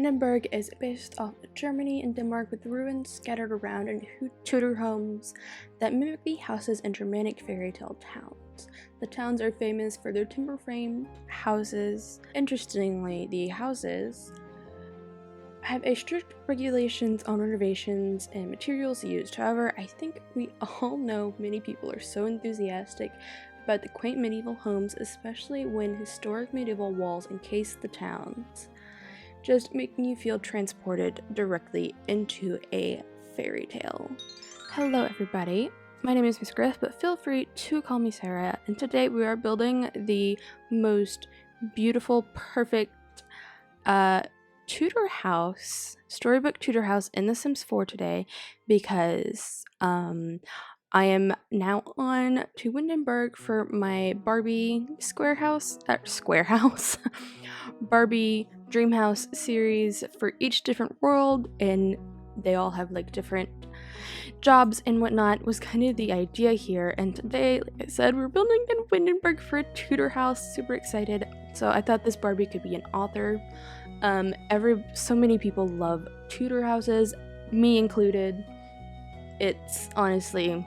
Windenberg is based off of Germany and Denmark, with ruins scattered around in Tudor homes that mimic the houses in Germanic fairy tale towns. The towns are famous for their timber frame houses. Interestingly, the houses have a strict regulations on renovations and materials used. However, I think we all know many people are so enthusiastic about the quaint medieval homes, especially when historic medieval walls encase the towns, just making you feel transported directly into a fairy tale. Hello everybody, my name is MsGryff, but feel free to call me Sarah, and today we are building the most beautiful, perfect Tudor house, storybook Tudor house in The Sims 4 today, because I am now on to Windenberg for my Barbie Barbie Dreamhouse series for each different world, and they all have like different jobs and whatnot, was kind of the idea here. And today, like I said, we're building in Windenberg for a Tudor house. Super excited. So I thought this Barbie could be an author. So many people love Tudor houses, me included. It's honestly,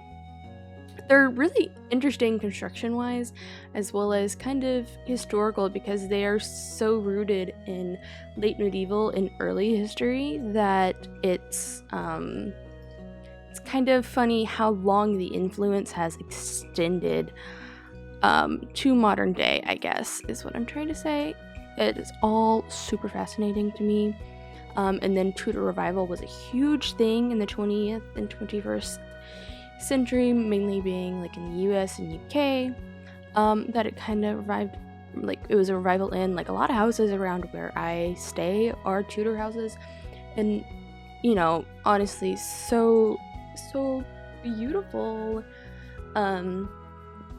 they're really interesting construction-wise, as well as kind of historical, because they are so rooted in late medieval and early history that it's kind of funny how long the influence has extended to modern day, I guess, is what I'm trying to say. It is all super fascinating to me. And then Tudor revival was a huge thing in the 20th and 21st century, mainly being like in the US and UK, that it kind of revived, like it was a revival in like a lot of houses around where I stay are Tudor houses, and you know, honestly, so beautiful.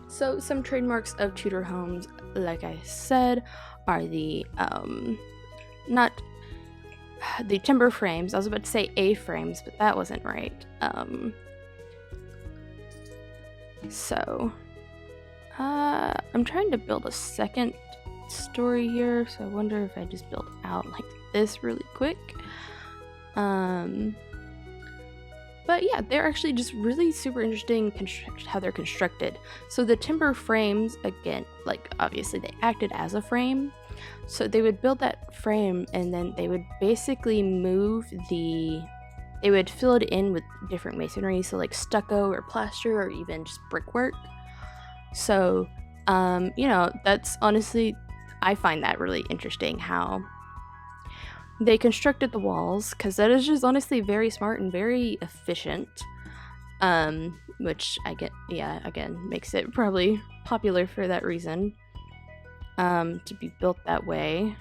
So some trademarks of Tudor homes, like I said, are the not the timber frames. I was about to say A-frames, but that wasn't right. So I'm trying to build a second story here, so I wonder if I just build out like this really quick. But yeah, they're actually just really super interesting how they're constructed. So the timber frames, again, like obviously they acted as a frame. So they would build that frame and then they would basically they would fill it in with different masonry, so like stucco or plaster or even just brickwork. So, you know, that's honestly, I find that really interesting how they constructed the walls, because that is just honestly very smart and very efficient, which I get, yeah, again, makes it probably popular for that reason, to be built that way.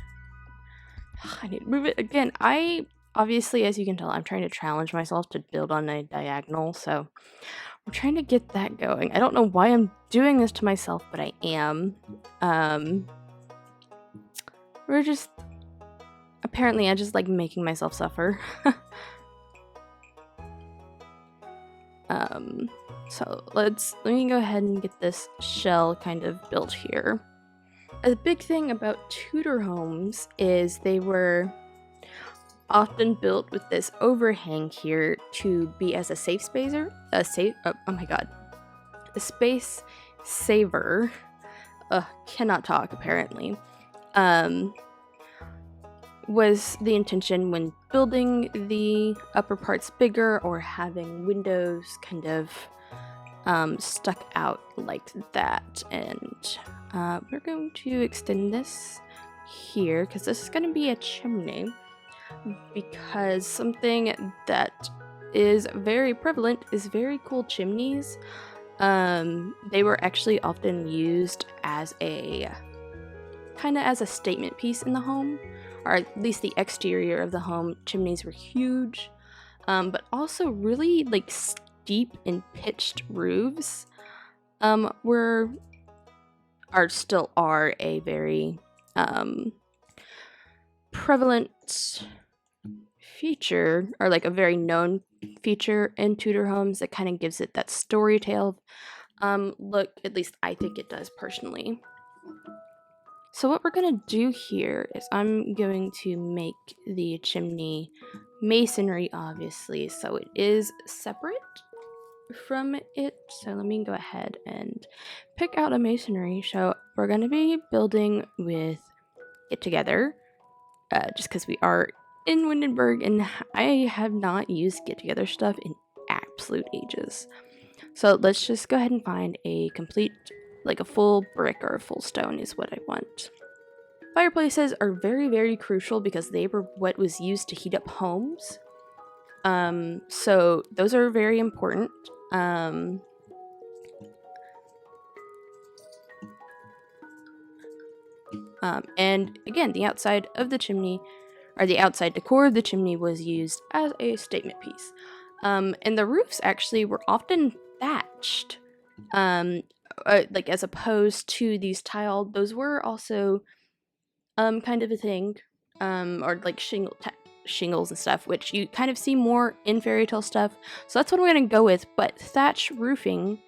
I need to move it again. Obviously, as you can tell, I'm trying to challenge myself to build on a diagonal, so I'm trying to get that going. I don't know why I'm doing this to myself, but I am. Apparently, I just like making myself suffer. So let me go ahead and get this shell kind of built here. A big thing about Tudor homes is they were often built with this overhang here to be as a space saver. Cannot talk apparently. Was the intention when building the upper parts bigger or having windows kind of stuck out like that. And we're going to extend this here because this is going to be a chimney, because something that is very prevalent is very cool chimneys. They were actually often used as a statement piece in the home, or at least the exterior of the home. Chimneys were huge, but also really like steep and pitched roofs still are a very prevalent feature, or like a very known feature in Tudor homes that kind of gives it that story tale look. At least I think it does personally. So what we're gonna do here is I'm going to make the chimney masonry, obviously, so it is separate from it. So let me go ahead and pick out a masonry. So we're gonna be building with it together, just because we are in Windenberg and I have not used get together stuff in absolute ages. So let's just go ahead and find a complete, like a full brick or a full stone is what I want. Fireplaces are very, very crucial because they were what was used to heat up homes. So those are very important. And again, the outside of the chimney, or the outside decor of the chimney, was used as a statement piece. And the roofs actually were often thatched, like as opposed to these tiled. Those were also kind of a thing, or like shingles and stuff, which you kind of see more in fairy tale stuff. So that's what I'm gonna go with. But thatch roofing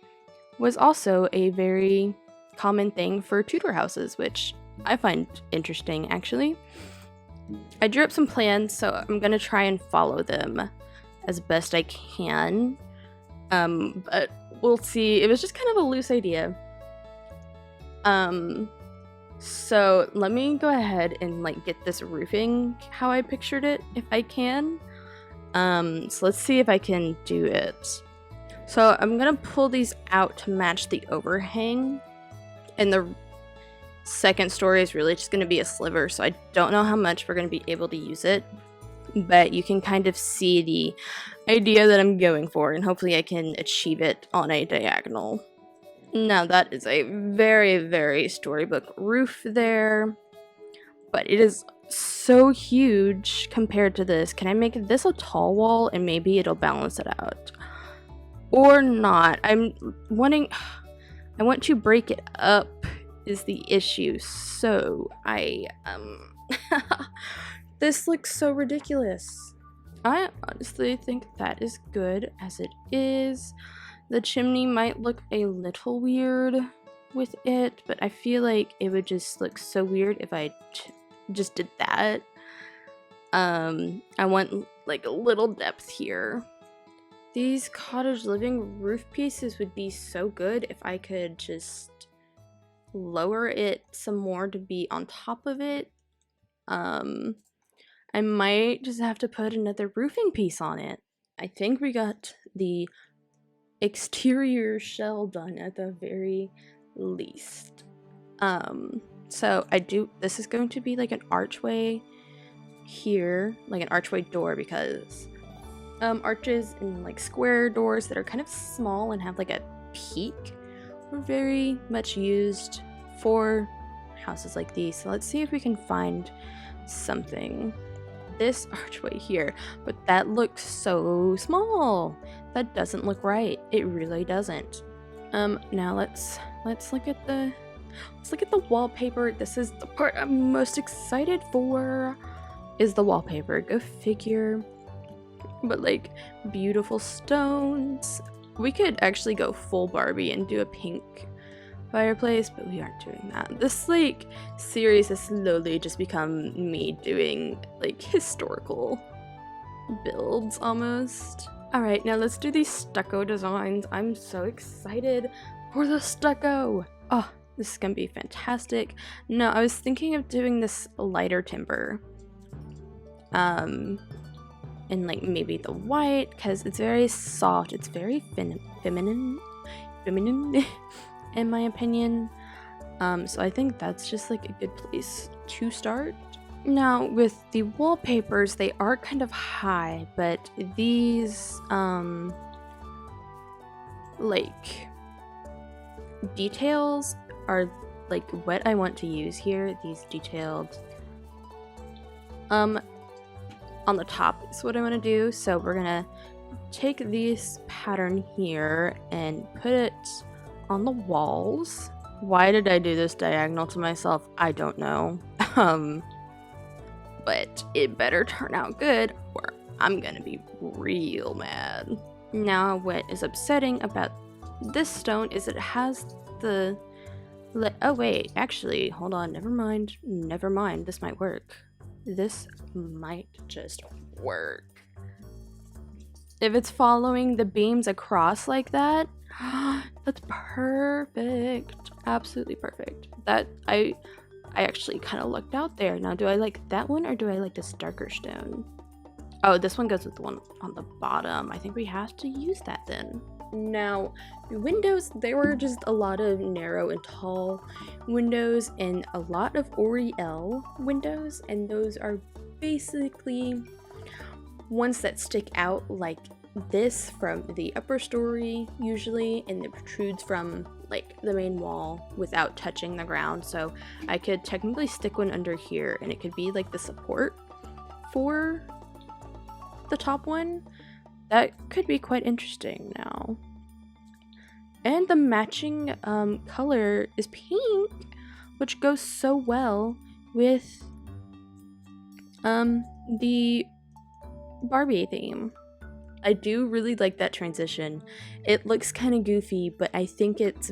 was also a very common thing for Tudor houses, which I find interesting actually. I drew up some plans, so I'm gonna try and follow them as best I can. But we'll see. It was just kind of a loose idea. So let me go ahead and like get this roofing how I pictured it if I can. So let's see if I can do it. So I'm gonna pull these out to match the overhang, and the second story is really just gonna be a sliver, so I don't know how much we're gonna be able to use it, but you can kind of see the idea that I'm going for, and hopefully I can achieve it on a diagonal. Now that is a very, very storybook roof there, but it is so huge compared to this. Can I make this a tall wall and maybe it'll balance it out? Or not? I want to break it up is the issue, so this looks so ridiculous. I honestly think that is good as it is. The chimney might look a little weird with it, but I feel like it would just look so weird if I just did that. I want like a little depth here. These cottage living roof pieces would be so good if I could just lower it some more to be on top of it. I might just have to put another roofing piece on it. I think we got the exterior shell done at the very least. So this is going to be like an archway here, like an archway door, because arches and like square doors that are kind of small and have like a peak were very much used for houses like these. So let's see if we can find something. This archway here, but that looks so small. That doesn't look right. It really doesn't. Now let's look at the wallpaper. This is the part I'm most excited for, is the wallpaper. Go figure. But like beautiful stones. We could actually go full Barbie and do a pink fireplace, but we aren't doing that. This like series has slowly just become me doing like historical builds almost. Alright, now let's do these stucco designs. I'm so excited for the stucco. Oh, this is gonna be fantastic. No, I was thinking of doing this lighter timber. And like maybe the white, because it's very soft. It's very feminine in my opinion. So I think that's just like a good place to start. Now with the wallpapers, they are kind of high, but these like details are like what I want to use here. These detailed on the top is what I want to do. So we're gonna take this pattern here and put it on the walls. Why did I do this diagonal to myself? I don't know. But it better turn out good or I'm gonna be real mad. Now what is upsetting about this stone is it has the Oh wait, actually, hold on, never mind, this might work. This might just work. If it's following the beams across like that, that's perfect. Absolutely perfect. That I actually kind of looked out there. Now, do I like that one or do I like this darker stone? Oh, this one goes with the one on the bottom. I think we have to use that then. Now, windows, there were just a lot of narrow and tall windows and a lot of Oriel windows, and those are basically ones that stick out like this from the upper story usually, and it protrudes from like the main wall without touching the ground. So I could technically stick one under here and it could be like the support for the top one. That could be quite interesting now. And the matching color is pink, which goes so well with the Barbie theme. I do really like that transition. It looks kind of goofy, but I think it's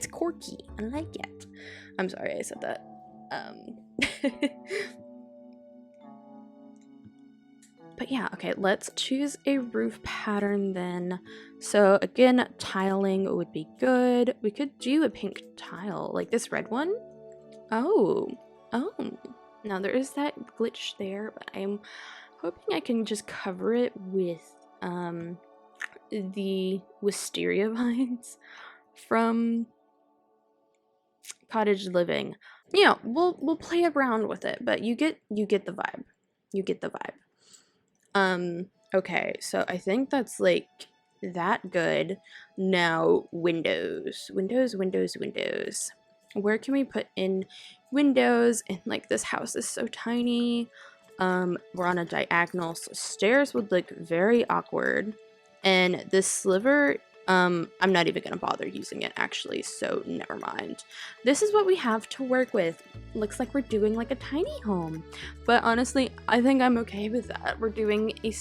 quirky. I like it. I'm sorry I said that. But yeah, okay, let's choose a roof pattern then. So again, tiling would be good. We could do a pink tile, like this red one. Oh. Now there is that glitch there, but I'm hoping I can just cover it with the wisteria vines from Cottage Living. Yeah, we'll play around with it, but you get the vibe. You get the vibe. Okay, so I think that's like that good. Now windows. Where can we put in windows? And like this house is so tiny. We're on a diagonal, so stairs would look very awkward. And this sliver, I'm not even gonna bother using it actually, so never mind. This is what we have to work with. Looks like we're doing like a tiny home, but honestly, I think I'm okay with that. We're doing a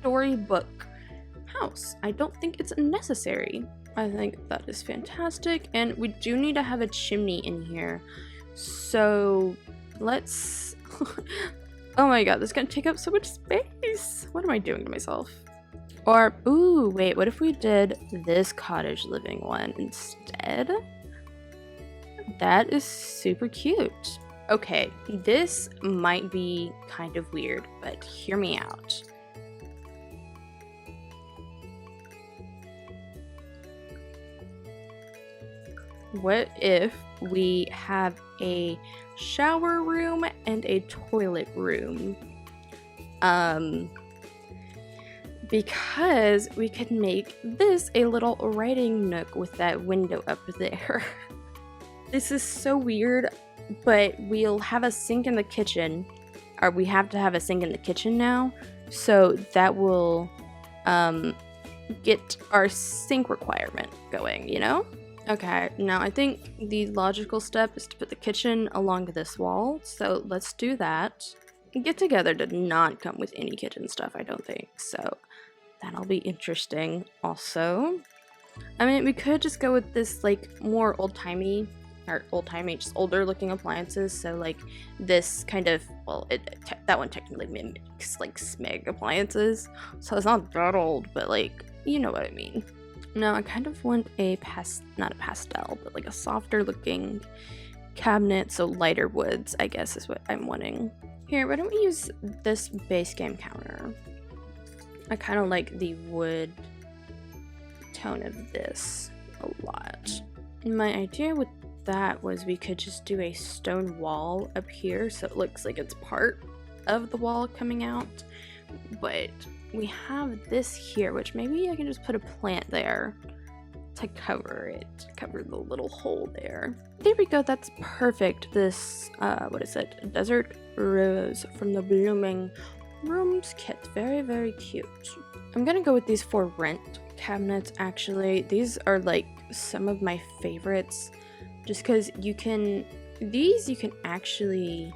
storybook house. I don't think it's necessary. I think that is fantastic, and we do need to have a chimney in here. So let's oh my god, this is gonna take up so much space. What am I doing to myself? Or, ooh, wait, what if we did this cottage living one instead? That is super cute. Okay, this might be kind of weird, but hear me out. What if we have a shower room and a toilet room? Because we could make this a little writing nook with that window up there. This is so weird, but we'll have a sink in the kitchen, or we have to have a sink in the kitchen now, so that will get our sink requirement going, you know? Okay, now I think the logical step is to put the kitchen along this wall, so let's do that. Get Together did not come with any kitchen stuff, I don't think, so that'll be interesting also. I mean, we could just go with this, like, more old-timey, just older looking appliances, so, like, this kind of, well, that one technically mimics, like, Smeg appliances, so it's not that old, but, like, you know what I mean. Now, I kind of want not a pastel, but, like, a softer looking cabinet, so lighter woods, I guess, is what I'm wanting. Here, why don't we use this base game counter? I kind of like the wood tone of this a lot. My idea with that was we could just do a stone wall up here so it looks like it's part of the wall coming out, but we have this here, which maybe I can just put a plant there to cover it, cover the little hole there. There we go, that's perfect. This, what is it? Desert Rose from the Blooming Rooms kit. Very, very cute. I'm gonna go with these 4 rent cabinets, actually. These are like some of my favorites, just because you can actually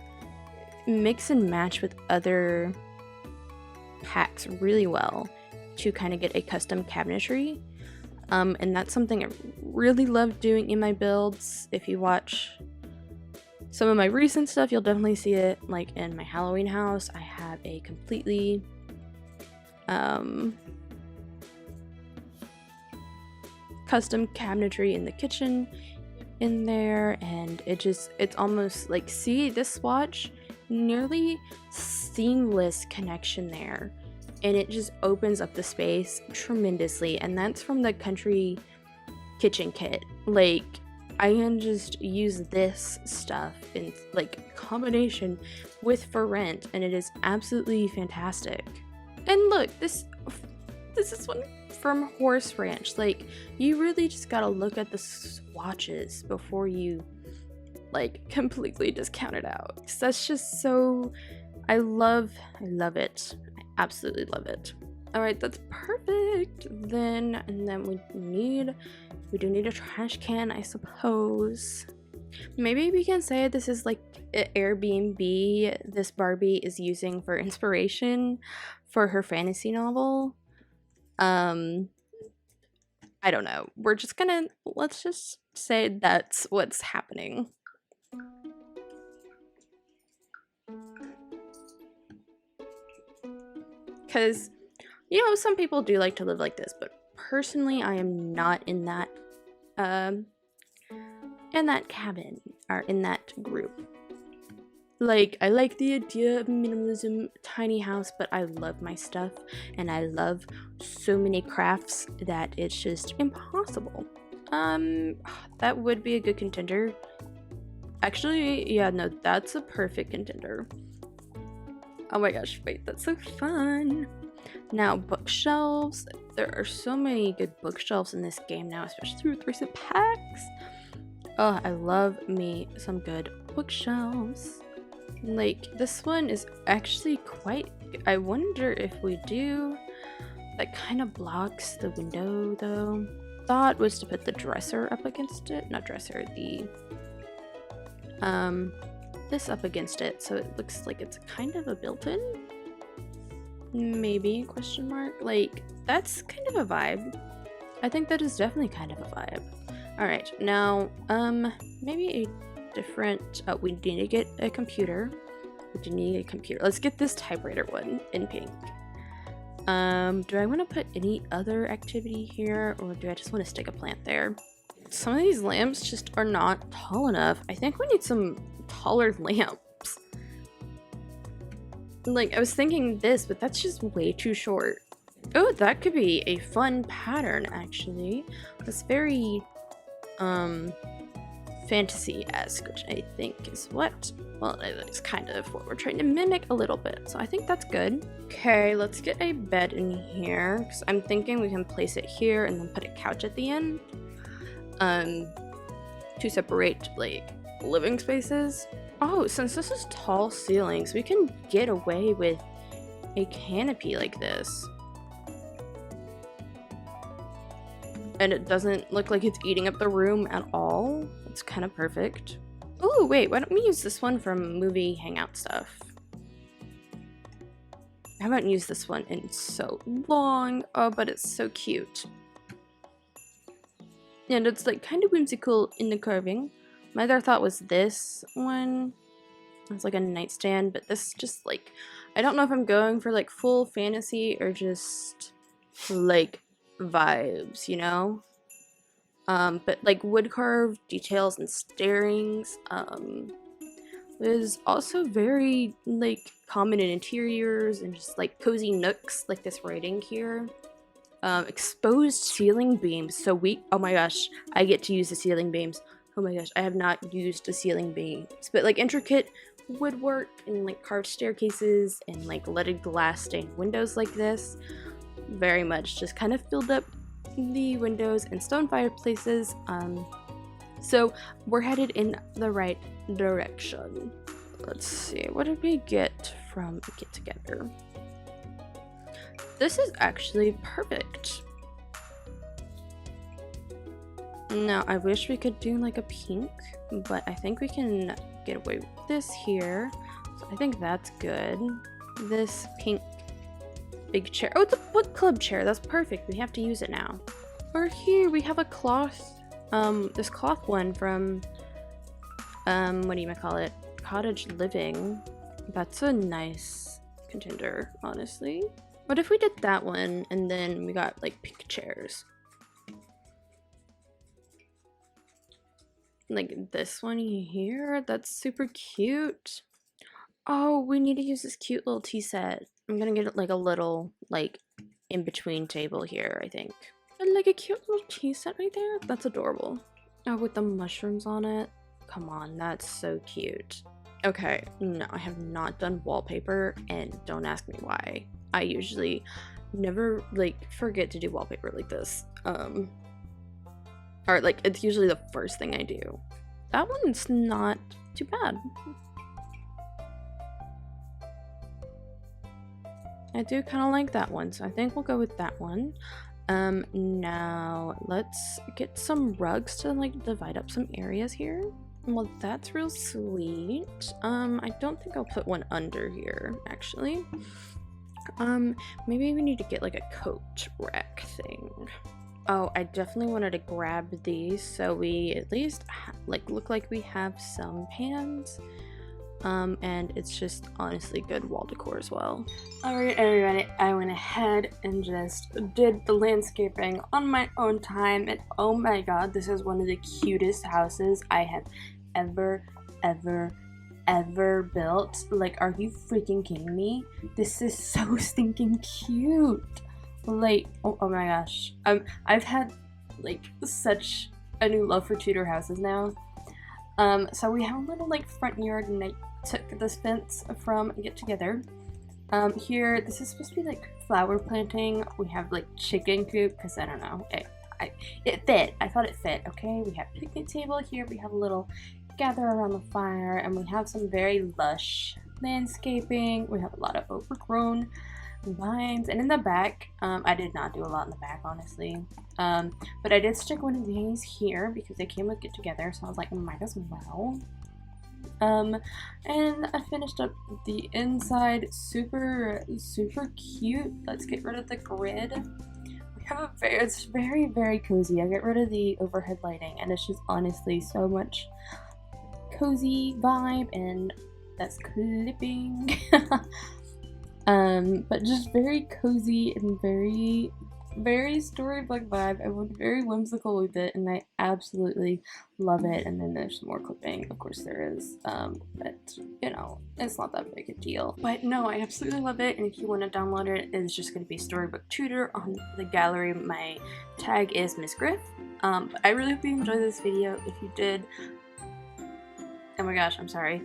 mix and match with other packs really well to kind of get a custom cabinetry. And that's something I really love doing in my builds. If you watch some of my recent stuff, you'll definitely see it. Like in my Halloween house, I have a completely custom cabinetry in the kitchen in there, and it's almost like, see this swatch, nearly seamless connection there, and it just opens up the space tremendously. And that's from the country kitchen kit. Like, I can just use this stuff in like combination with For Rent, and it is absolutely fantastic. And look, this is one from Horse Ranch. Like, you really just gotta look at the swatches before you like completely discount it out, because that's just so, I love it. I absolutely love it. All right, that's perfect. And then we do need a trash can, I suppose. Maybe we can say this is like an Airbnb this Barbie is using for inspiration for her fantasy novel. I don't know. Let's just say that's what's happening. Because, you know, some people do like to live like this, but personally, I am not in that cabin, or in that group. Like, I like the idea of minimalism, tiny house, but I love my stuff, and I love so many crafts that it's just impossible. That would be a good contender. Actually, yeah, no, that's a perfect contender. Oh my gosh, wait, that's so fun. Now, bookshelves. There are so many good bookshelves in this game now, especially with recent packs. Oh, I love me some good bookshelves. Like, this one is actually quite, I wonder if we do, that kind of blocks the window though. Thought was to put the dresser up against it, not dresser, the this up against it, so it looks like it's kind of a built-in, maybe, question mark. Like, that's kind of a vibe. I think that is definitely kind of a vibe. All right, now maybe a different, we need to get a computer. Let's get this typewriter one in pink. Do I want to put any other activity here, or do I just want to stick a plant there? Some of these lamps just are not tall enough. I think we need some taller lamps. Like, I was thinking this, but that's just way too short. Oh, that could be a fun pattern, actually. It's very fantasy-esque, which I think is what, well, it's kind of what we're trying to mimic a little bit, so I think that's good. Okay, let's get a bed in here, because I'm thinking we can place it here and then put a couch at the end, to separate, like, living spaces. Oh, since this is tall ceilings, we can get away with a canopy like this. And it doesn't look like it's eating up the room at all. It's kind of perfect. Oh, wait, why don't we use this one from movie hangout stuff? I haven't used this one in so long. Oh, but it's so cute. And it's like kind of whimsical in the carving. My other thought was this one. It's like a nightstand, but this is just like, I don't know if I'm going for like full fantasy or just like vibes, you know? But like wood carved details and stairings is also very like common in interiors and just like cozy nooks like this writing here. Exposed ceiling beams, so oh my gosh, I get to use the ceiling beams. Oh my gosh, I have not used the ceiling beams, but like intricate woodwork and like carved staircases and like leaded glass stained windows like this very much just kind of filled up the windows and stone fireplaces. So we're headed in the right direction. Let's see, what did we get from the Get Together? This is actually perfect. Now I wish we could do like a pink, but I think we can get away with this here, so I think that's good. This pink big chair, oh, it's a book club chair, that's perfect, we have to use it now. Or here we have a cloth, this cloth one from, what do you call it? Cottage Living. That's a nice contender, honestly. What if we did that one and then we got like pink chairs? Like this one here, that's super cute. Oh, we need to use this cute little tea set. I'm gonna get like a little like in between table here, I think. And like a cute little tea set right there. That's adorable. Oh, with the mushrooms on it. Come on, that's so cute. Okay, no, I have not done wallpaper, and don't ask me why. I usually never like forget to do wallpaper like this. Or like it's usually the first thing I do. That one's not too bad. I do kind of like that one, so I think we'll go with that one. Now let's get some rugs to like divide up some areas here. Well, that's real sweet. I don't think I'll put one under here, actually. Maybe we need to get like a coat rack thing. Oh, I definitely wanted to grab these so we at least like look like we have some pans. And it's just honestly good wall decor as well. Alright everybody, I went ahead and just did the landscaping on my own time, and oh my god, this is one of the cutest houses I have ever built. Like, are you freaking kidding me? This is so stinking cute. Like, oh my gosh. I've had like such a new love for Tudor houses now. So we have a little like front yard, and I took this fence from Get Together. Here, this is supposed to be like flower planting. We have like chicken coop, because I don't know, it fit. I thought it fit. Okay, we have picnic table here. We have a little gather around the fire, and we have some very lush landscaping. We have a lot of overgrown vines, and in the back, I did not do a lot in the back, honestly. But I did stick one of these here because they came with Get Together, so I was like, might as well. And I finished up the inside. Super cute. Let's get rid of the grid. We have it's very cozy. I get rid of the overhead lighting, and it's just honestly so much cozy vibe, and that's clipping. But just very cozy and very storybook vibe. I went very whimsical with it, and I absolutely love it. And then there's some more clipping, of course there is, but you know, it's not that big a deal. But no, I absolutely love it, and if you want to download it, it's just going to be Storybook Tutor on the gallery. My tag is MsGryff. But I really hope you enjoyed this video. If you did, oh my gosh, I'm sorry.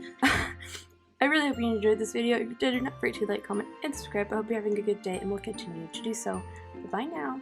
I really hope you enjoyed this video. If you did, do not forget to like, comment, and subscribe. I hope you're having a good day, and we'll continue to do so. Bye now.